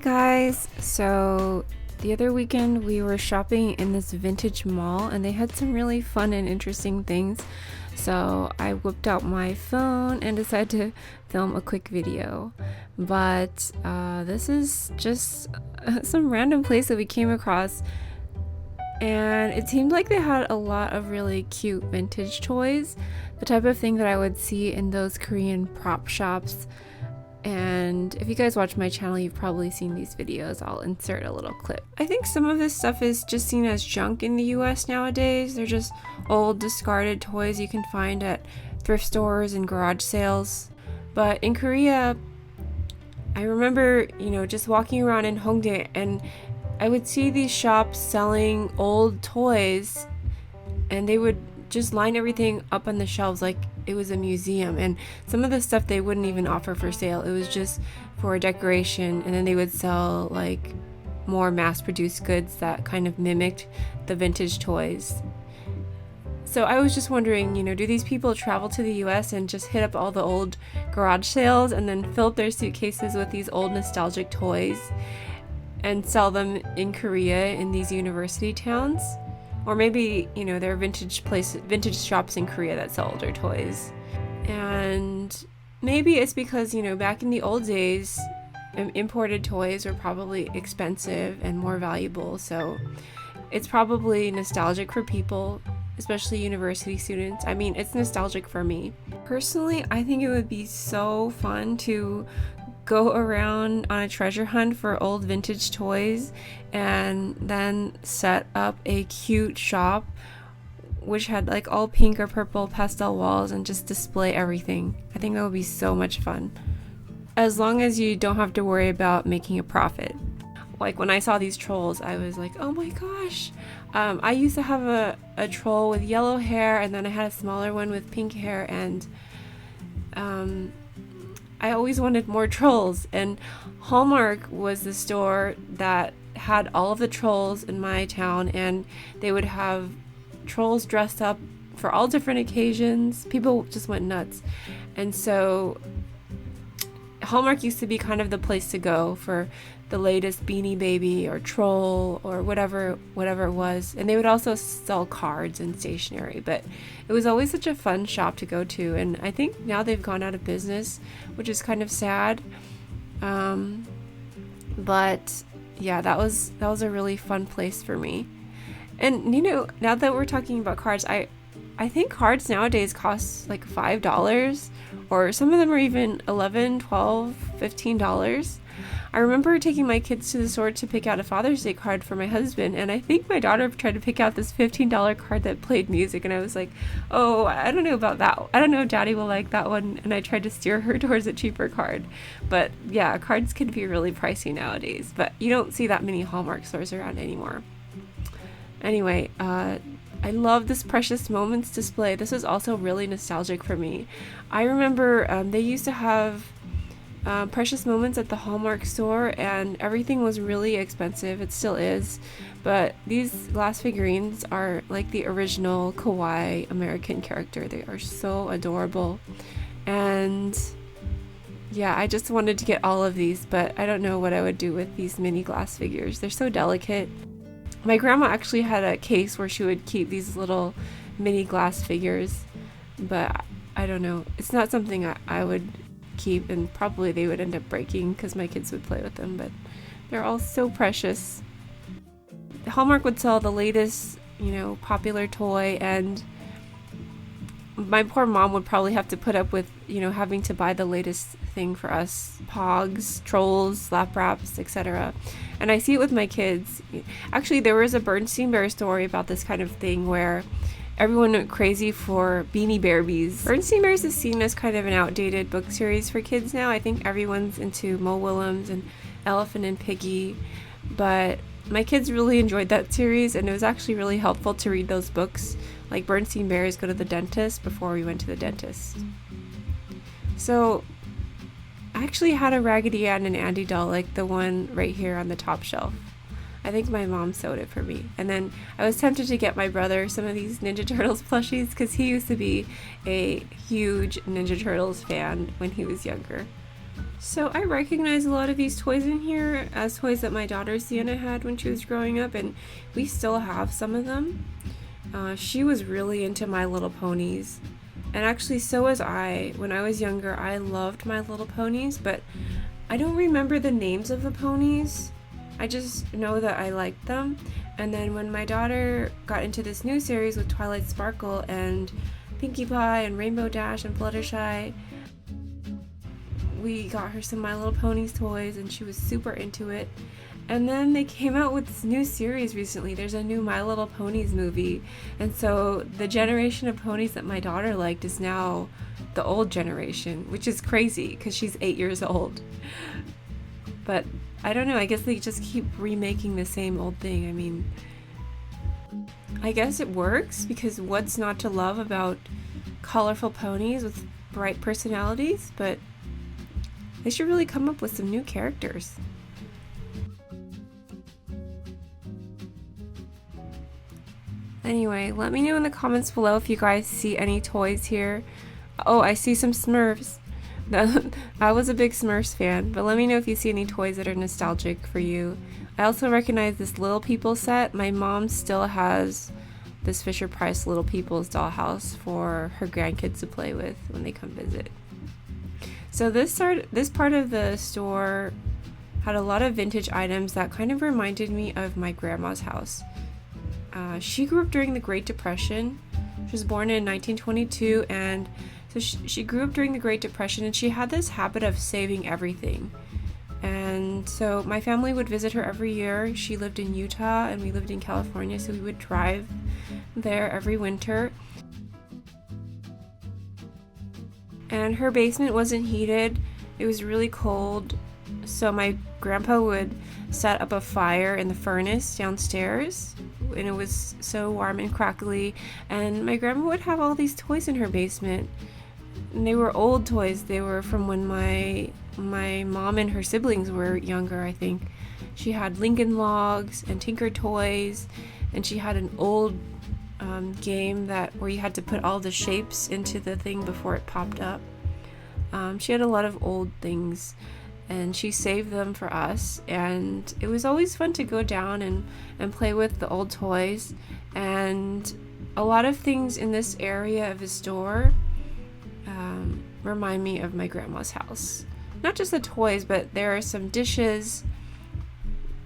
Hi guys! So the other weekend we were shopping in this vintage mall and they had some really fun and interesting things. So I whipped out my phone and decided to film a quick video. But this is just some random place that we came across, and it seemed like they had a lot of really cute vintage toys, the type of thing that I would see in those Korean prop shops. And if you guys watch my channel, you've probably seen these videos. I'll insert a little clip. I think some of this stuff is just seen as junk in the US nowadays. They're just old discarded toys you can find at thrift stores and garage sales. But in Korea, I remember, just walking around in Hongdae, and I would see these shops selling old toys, and they would just line everything up on the shelves like it was a museum. And some of the stuff they wouldn't even offer for sale. It was just for decoration, and then they would sell like more mass-produced goods that kind of mimicked the vintage toys. So I was just wondering, do these people travel to the US and just hit up all the old garage sales and then fill up their suitcases with these old nostalgic toys and sell them in Korea in these university towns? Or maybe, there are vintage shops in Korea that sell older toys. And maybe it's because, back in the old days, imported toys were probably expensive and more valuable. So it's probably nostalgic for people, especially university students. I mean, it's nostalgic for me. Personally, I think it would be so fun to go around on a treasure hunt for old vintage toys and then set up a cute shop which had like all pink or purple pastel walls and just display everything. I think that would be so much fun, as long as you don't have to worry about making a profit. Like when I saw these trolls, I was like, oh my gosh. I used to have a troll with yellow hair, and then I had a smaller one with pink hair, and I always wanted more trolls, and Hallmark was the store that had all of the trolls in my town, and they would have trolls dressed up for all different occasions. People just went nuts. And so Hallmark used to be kind of the place to go for the latest Beanie Baby or troll or whatever it was. And they would also sell cards and stationery, but it was always such a fun shop to go to. And I think now they've gone out of business, which is kind of sad. But yeah, that was a really fun place for me. And now that we're talking about cards, I think cards nowadays cost like $5, or some of them are even $11, $12, $15. I remember taking my kids to the store to pick out a Father's Day card for my husband, and I think my daughter tried to pick out this $15 card that played music, and I was like, oh, I don't know about that. I don't know if Daddy will like that one, and I tried to steer her towards a cheaper card. But yeah, cards can be really pricey nowadays, but you don't see that many Hallmark stores around anymore. Anyway, I love this Precious Moments display. This is also really nostalgic for me. I remember they used to have Precious Moments at the Hallmark store, and everything was really expensive. It still is, but these glass figurines are like the original Kawaii American character. They are so adorable, and yeah, I just wanted to get all of these, but I don't know what I would do with these mini glass figures. They're so delicate. My grandma actually had a case where she would keep these little mini glass figures, but I don't know. It's not something I would keep, and probably they would end up breaking because my kids would play with them, but they're all so precious. Hallmark would sell the latest, popular toy, and my poor mom would probably have to put up with, having to buy the latest thing for us. Pogs, trolls, lap wraps, etc. And I see it with my kids. Actually, there was a Bernstein Bear story about this kind of thing where everyone went crazy for Beanie Bearbies. Bernstein Bears is seen as kind of an outdated book series for kids now. I think everyone's into Mo Willems and Elephant and Piggy, but my kids really enjoyed that series, and it was actually really helpful to read those books, like Bernstein Bears Go to the Dentist, before we went to the dentist. So I actually had a Raggedy Ann and Andy doll, like the one right here on the top shelf. I think my mom sewed it for me. And then I was tempted to get my brother some of these Ninja Turtles plushies because he used to be a huge Ninja Turtles fan when he was younger. So I recognize a lot of these toys in here as toys that my daughter Sienna had when she was growing up, and we still have some of them. She was really into My Little Ponies, and actually so was I. When I was younger, I loved My Little Ponies, but I don't remember the names of the ponies. I just know that I liked them. And then when my daughter got into this new series with Twilight Sparkle and Pinkie Pie and Rainbow Dash and Fluttershy, we got her some My Little Ponies toys and she was super into it. And then they came out with this new series recently. There's a new My Little Ponies movie. And so the generation of ponies that my daughter liked is now the old generation, which is crazy because she's 8 years old. But I don't know, I guess they just keep remaking the same old thing. I mean, I guess it works because what's not to love about colorful ponies with bright personalities? But they should really come up with some new characters. Anyway, let me know in the comments below if you guys see any toys here. Oh, I see some Smurfs. I was a big Smurfs fan, but let me know if you see any toys that are nostalgic for you. I also recognize this Little People set. My mom still has this Fisher-Price Little People's Dollhouse for her grandkids to play with when they come visit. So this part of the store had a lot of vintage items that kind of reminded me of my grandma's house. She grew up during the Great Depression. She was born in 1922, and so she grew up during the Great Depression, and she had this habit of saving everything. And so my family would visit her every year. She lived in Utah, and we lived in California, so we would drive there every winter. And her basement wasn't heated. It was really cold, so my grandpa would set up a fire in the furnace downstairs, and it was so warm and crackly. And my grandma would have all these toys in her basement, and they were old toys. They were from when my mom and her siblings were younger, I think. She had Lincoln Logs and Tinker Toys, and she had an old game where you had to put all the shapes into the thing before it popped up. She had a lot of old things, and she saved them for us, and it was always fun to go down and play with the old toys. And a lot of things in this area of the store remind me of my grandma's house. Not just the toys, but there are some dishes.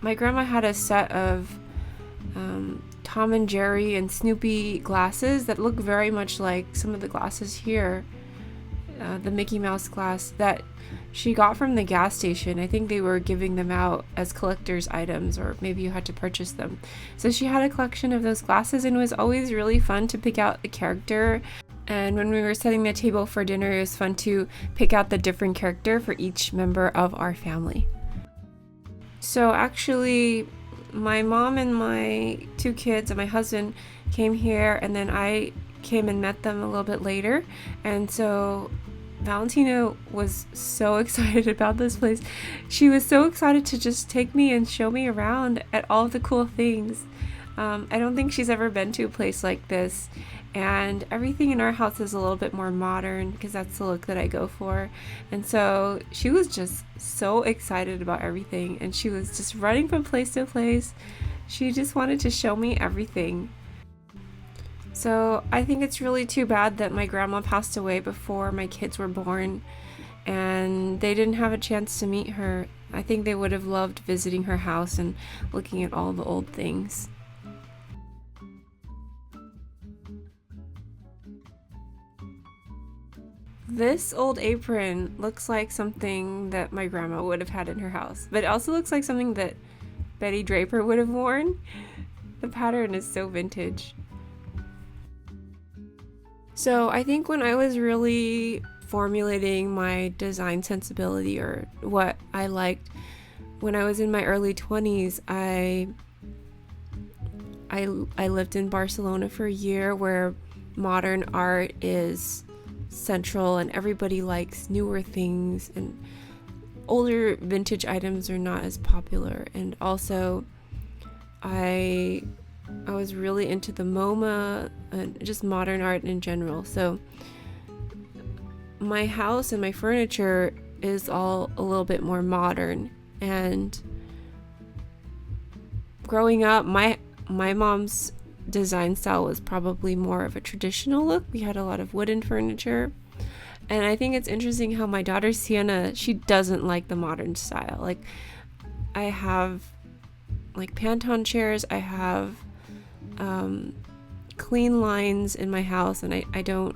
My grandma had a set of Tom and Jerry and Snoopy glasses that look very much like some of the glasses here. The Mickey Mouse glass that she got from the gas station. I think they were giving them out as collector's items, or maybe you had to purchase them. So she had a collection of those glasses, and it was always really fun to pick out the character. And when we were setting the table for dinner, it was fun to pick out the different character for each member of our family. So actually, my mom and my 2 kids and my husband came here, and then I came and met them a little bit later. And so Valentina was so excited about this place. She was so excited to just take me and show me around at all the cool things. I don't think she's ever been to a place like this, and everything in our house is a little bit more modern because that's the look that I go for. And so she was just so excited about everything, and she was just running from place to place. She just wanted to show me everything. So I think it's really too bad that my grandma passed away before my kids were born, and they didn't have a chance to meet her. I think they would have loved visiting her house and looking at all the old things. This old apron looks like something that my grandma would have had in her house, but it also looks like something that Betty Draper would have worn. The pattern is so vintage. So I think when I was really formulating my design sensibility, or what I liked, when I was in my early 20s, I lived in Barcelona for a year, where modern art is central and everybody likes newer things, and older vintage items are not as popular. And also I was really into the MoMA and just modern art in general. So my house and my furniture is all a little bit more modern. And growing up, my mom's design style was probably more of a traditional look. We had a lot of wooden furniture. And I think it's interesting how my daughter Sienna, she doesn't like the modern style. Like, I have like Pantone chairs, I have clean lines in my house, and I don't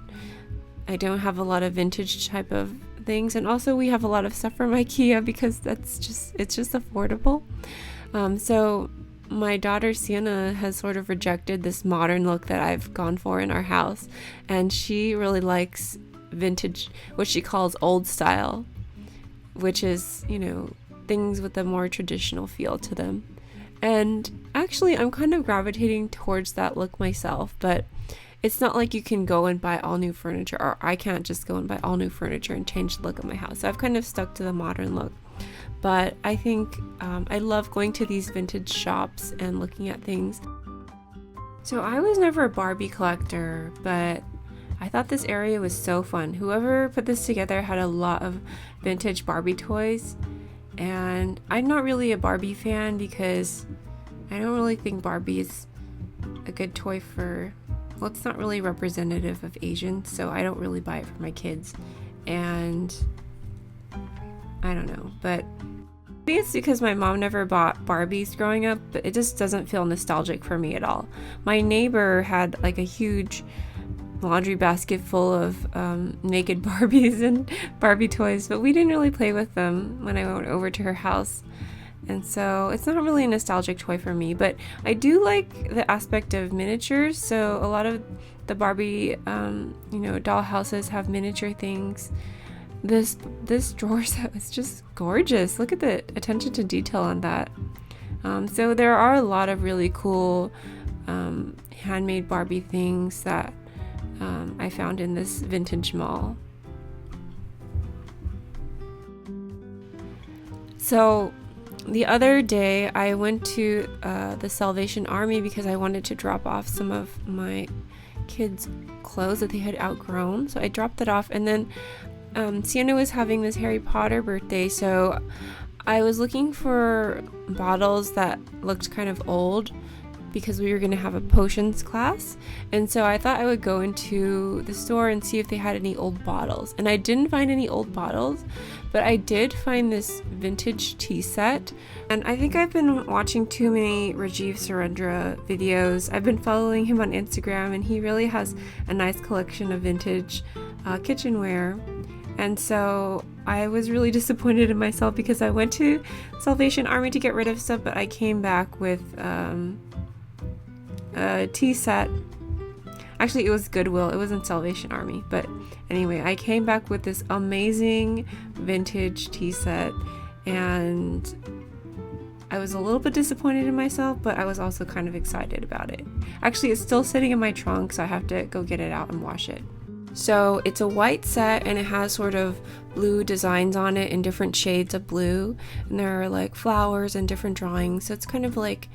have a lot of vintage type of things. And also we have a lot of stuff from IKEA because it's just affordable. So my daughter Sienna has sort of rejected this modern look that I've gone for in our house, and she really likes vintage, what she calls old style, which is, you know, things with a more traditional feel to them. And actually I'm kind of gravitating towards that look myself, but it's not like you can go and buy all new furniture, or I can't just go and buy all new furniture and change the look of my house. So I've kind of stuck to the modern look. But I think I love going to these vintage shops and looking at things. So I was never a Barbie collector, but I thought this area was so fun. Whoever put this together had a lot of vintage Barbie toys. And I'm not really a Barbie fan because I don't really think Barbie is a good toy for, well, it's not really representative of Asians, so I don't really buy it for my kids. And I don't know, but maybe it's because my mom never bought Barbies growing up, but it just doesn't feel nostalgic for me at all. My neighbor had like a huge laundry basket full of naked Barbies and Barbie toys, but we didn't really play with them when I went over to her house. And so it's not really a nostalgic toy for me, but I do like the aspect of miniatures. So a lot of the Barbie, dollhouses have miniature things. This drawer set is just gorgeous. Look at the attention to detail on that. So there are a lot of really cool handmade Barbie things that I found in this vintage mall. So the other day I went to the Salvation Army because I wanted to drop off some of my kids' clothes that they had outgrown. So I dropped it off, and then Sienna was having this Harry Potter birthday, so I was looking for bottles that looked kind of old because we were going to have a potions class. And so I thought I would go into the store and see if they had any old bottles. And I didn't find any old bottles, but I did find this vintage tea set. And I think I've been watching too many Rajiv Surendra videos. I've been following him on Instagram, and he really has a nice collection of vintage kitchenware. And so I was really disappointed in myself because I went to Salvation Army to get rid of stuff, but I came back with a tea set. Actually, it was Goodwill. It wasn't Salvation Army. But anyway, I came back with this amazing vintage tea set, and I was a little bit disappointed in myself, but I was also kind of excited about it. Actually, it's still sitting in my trunk, so I have to go get it out and wash it. So it's a white set, and it has sort of blue designs on it in different shades of blue, and there are like flowers and different drawings. So it's kind of like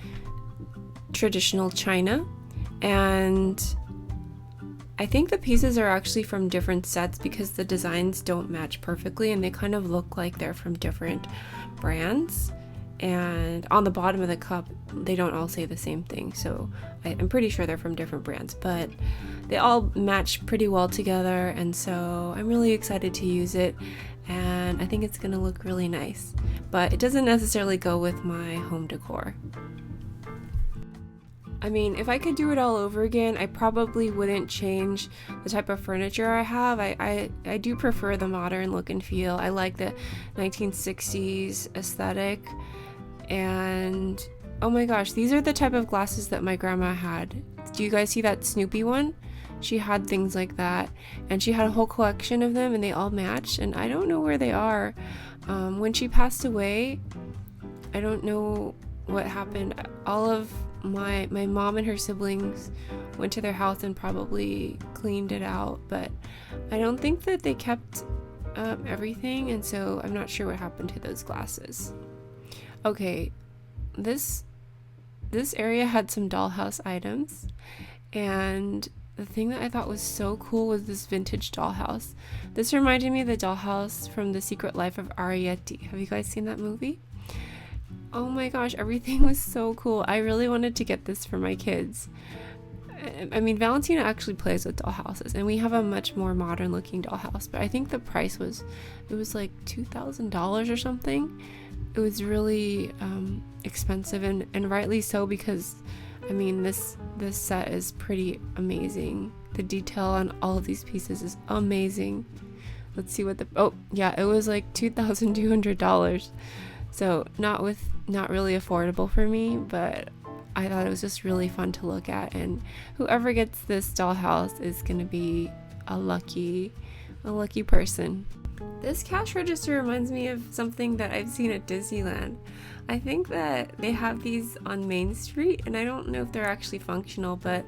traditional china, and I think the pieces are actually from different sets because the designs don't match perfectly, and they kind of look like they're from different brands. And on the bottom of the cup, they don't all say the same thing, so I'm pretty sure they're from different brands, but they all match pretty well together, and so I'm really excited to use it, and I think it's gonna look really nice, but it doesn't necessarily go with my home decor. I mean, if I could do it all over again, I probably wouldn't change the type of furniture I have. I do prefer the modern look and feel. I like the 1960s aesthetic. And oh my gosh, these are the type of glasses that my grandma had. Do you guys see that Snoopy one? She had things like that, and she had a whole collection of them, and they all matched, and I don't know where they are. When she passed away, I don't know what happened. All of my mom and her siblings went to their house and probably cleaned it out, but I don't think that they kept everything, and so I'm not sure what happened to those glasses. Okay, this area had some dollhouse items, and the thing that I thought was so cool was this vintage dollhouse. This reminded me of the dollhouse from The Secret Life of Ariete. Have you guys seen that movie? Oh my gosh, everything was so cool. I really wanted to get this for my kids. I mean, Valentina actually plays with dollhouses, and we have a much more modern looking dollhouse, but I think the price was like $2,000 or something. It was really expensive, and rightly so, because I mean, this set is pretty amazing. The detail on all of these pieces is amazing. Let's see what oh yeah, it was like $2,200. So not really affordable for me, but I thought it was just really fun to look at, and whoever gets this dollhouse is gonna be a lucky person. This cash register reminds me of something that I've seen at Disneyland. I think that they have these on Main Street, and I don't know if they're actually functional, but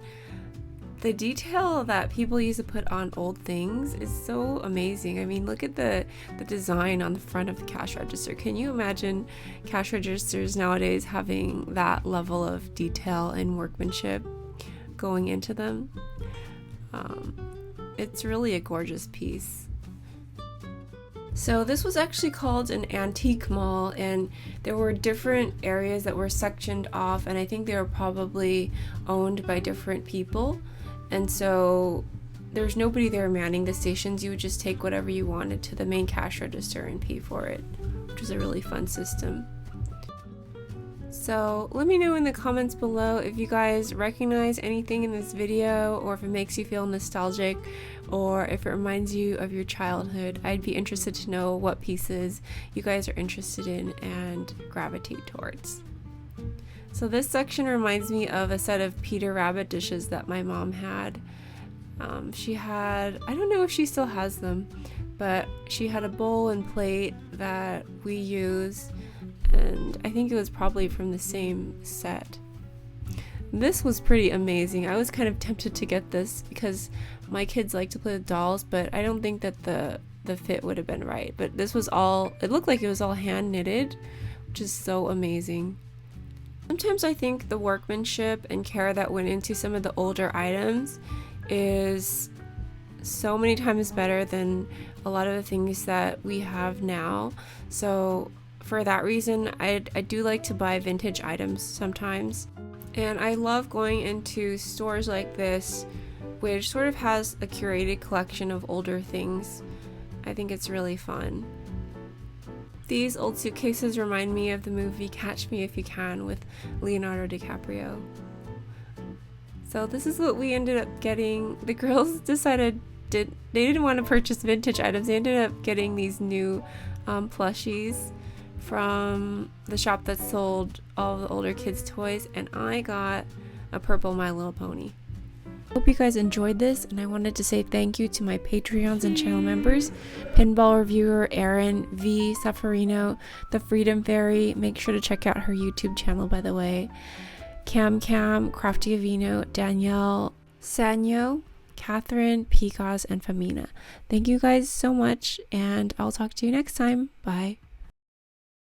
the detail that people use to put on old things is so amazing. I mean, look at the design on the front of the cash register. Can you imagine cash registers nowadays having that level of detail and workmanship going into them? It's really a gorgeous piece. So this was actually called an antique mall, and there were different areas that were sectioned off, and I think they were probably owned by different people. And so there's nobody there manning the stations. You would just take whatever you wanted to the main cash register and pay for it, which was a really fun system. So let me know in the comments below if you guys recognize anything in this video, or if it makes you feel nostalgic, or if it reminds you of your childhood. I'd be interested to know what pieces you guys are interested in and gravitate towards. So this section reminds me of a set of Peter Rabbit dishes that my mom had. She had, I don't know if she still has them, but she had a bowl and plate that we use, and I think it was probably from the same set. This was pretty amazing. I was kind of tempted to get this because my kids like to play with dolls, but I don't think that the fit would have been right. But this was all, it looked like it was all hand knitted, which is so amazing. Sometimes I think the workmanship and care that went into some of the older items is so many times better than a lot of the things that we have now. So for that reason, I do like to buy vintage items sometimes. And I love going into stores like this, which sort of has a curated collection of older things. I think it's really fun. These old suitcases remind me of the movie Catch Me If You Can with Leonardo DiCaprio. So this is what we ended up getting. The girls decided they didn't want to purchase vintage items. They ended up getting these new plushies from the shop that sold all the older kids' toys, and I got a purple My Little Pony. Hope you guys enjoyed this, and I wanted to say thank you to my Patreons and channel members: Pinball Reviewer, Erin, V, Safarino, The Freedom Fairy. Make sure to check out her YouTube channel, by the way. Cam, Crafty Avino, Danielle, Sanyo, Catherine, Picas, and Famina. Thank you guys so much, and I'll talk to you next time. Bye.